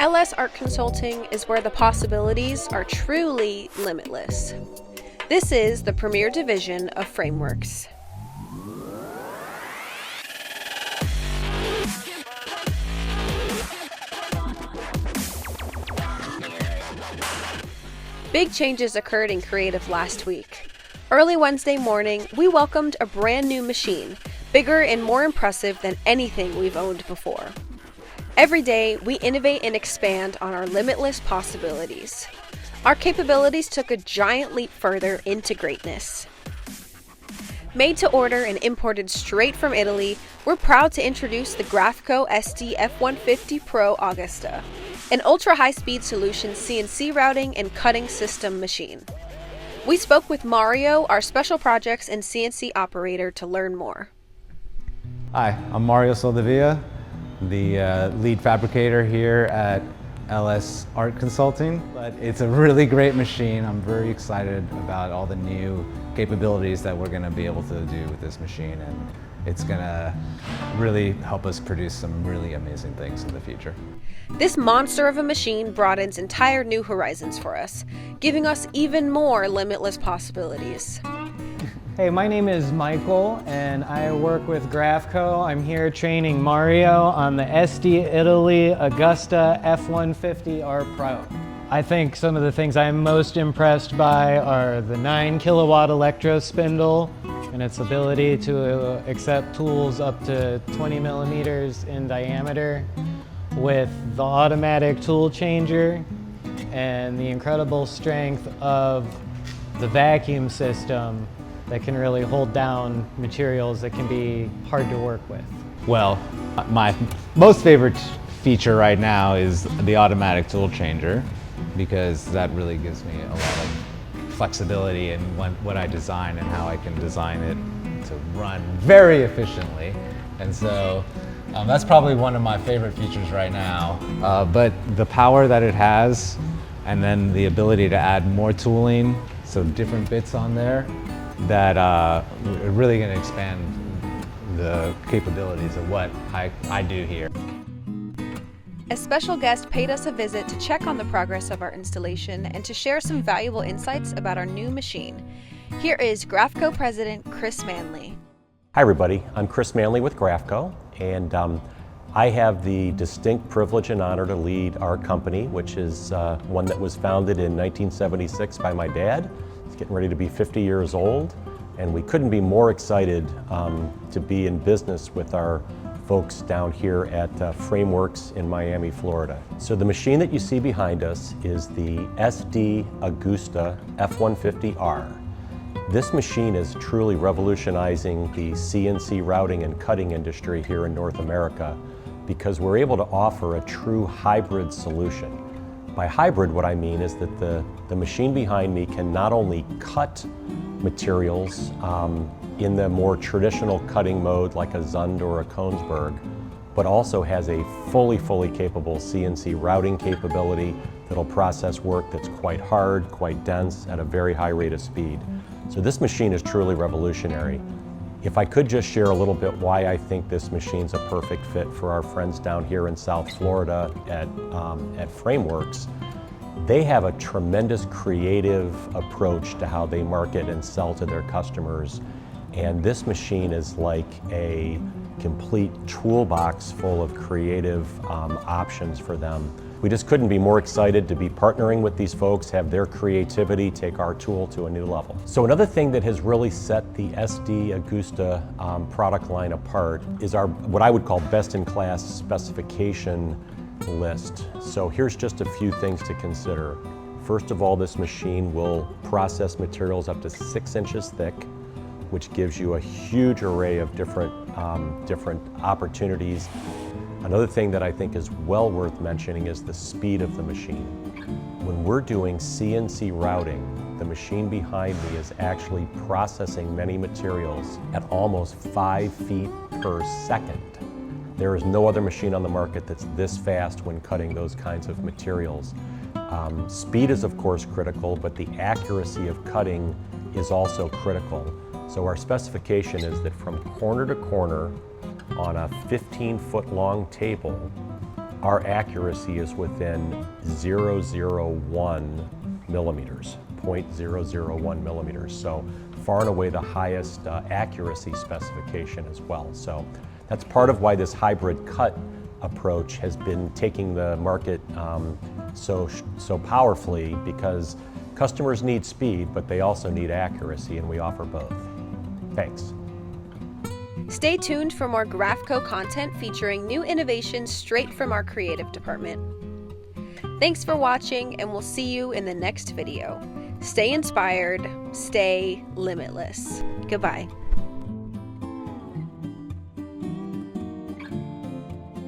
LS Art Consulting is where the possibilities are truly limitless. This is the premier division of Frameworks. Big changes occurred in creative last week. Early Wednesday morning, we welcomed a brand new machine, bigger and more impressive than anything we've owned before. Every day, we innovate and expand on our limitless possibilities. Our capabilities took a giant leap further into greatness. Made to order and imported straight from Italy, we're proud to introduce the Graphco SD F150 Pro Augusta, an ultra-high-speed solution CNC routing and cutting system machine. We spoke with Mario, our special projects and CNC operator, to learn more. Hi, I'm Mario Soldevilla, the lead fabricator here at LS Art Consulting. But it's a really great machine. I'm very excited about all the new capabilities that we're going to be able to do with this machine, and it's going to really help us produce some really amazing things in the future. This monster of a machine broadens entire new horizons for us, giving us even more limitless possibilities. Hey, my name is Michael and I work with Graphco. I'm here training Mario on the SD Italy Augusta F150 R Pro. I think some of the things I'm most impressed by are the 9 kilowatt electro spindle and its ability to accept tools up to 20 millimeters in diameter, with the automatic tool changer and the incredible strength of the vacuum system that can really hold down materials that can be hard to work with. Well, my most favorite feature right now is the automatic tool changer, because that really gives me a lot of flexibility in what I design and how I can design it to run very efficiently. And so that's probably one of my favorite features right now. But the power that it has, and then the ability to add more tooling, so different bits on there, that are really going to expand the capabilities of what I do here. A special guest paid us a visit to check on the progress of our installation and to share some valuable insights about our new machine. Here is Graphco President Chris Manley. Hi everybody, I'm Chris Manley with Graphco, and I have the distinct privilege and honor to lead our company, which is one that was founded in 1976 by my dad. He's getting ready to be 50 years old, and we couldn't be more excited to be in business with our folks down here at Frameworks in Miami, Florida. So the machine that you see behind us is the SD Augusta F150R. This machine is truly revolutionizing the CNC routing and cutting industry here in North America, because we're able to offer a true hybrid solution. By hybrid, what I mean is that the machine behind me can not only cut materials in the more traditional cutting mode like a Zund or a Kongsberg, but also has a fully capable CNC routing capability that'll process work that's quite hard, quite dense, at a very high rate of speed. So this machine is truly revolutionary. If I could just share a little bit why I think this machine's a perfect fit for our friends down here in South Florida at Frameworks. They have a tremendous creative approach to how they market and sell to their customers. And this machine is like a complete toolbox full of creative options for them. We just couldn't be more excited to be partnering with these folks, have their creativity take our tool to a new level. So another thing that has really set the SD Augusta product line apart is our, what I would call, best-in-class specification list. So here's just a few things to consider. First of all, this machine will process materials up to 6 inches thick, which gives you a huge array of different opportunities. Another thing that I think is well worth mentioning is the speed of the machine. When we're doing CNC routing, the machine behind me is actually processing many materials at almost 5 feet per second. There is no other machine on the market that's this fast when cutting those kinds of materials. Speed is of course critical, but the accuracy of cutting is also critical. So our specification is that from corner to corner on a 15-foot long table, our accuracy is within 0.001 millimeters, 0.001 millimeters. So far and away the highest accuracy specification as well. So that's part of why this hybrid cut approach has been taking the market so powerfully, because customers need speed, but they also need accuracy, and we offer both. Thanks. Stay tuned for more Graphco content featuring new innovations straight from our creative department. Thanks for watching, and we'll see you in the next video. Stay inspired, stay limitless. Goodbye.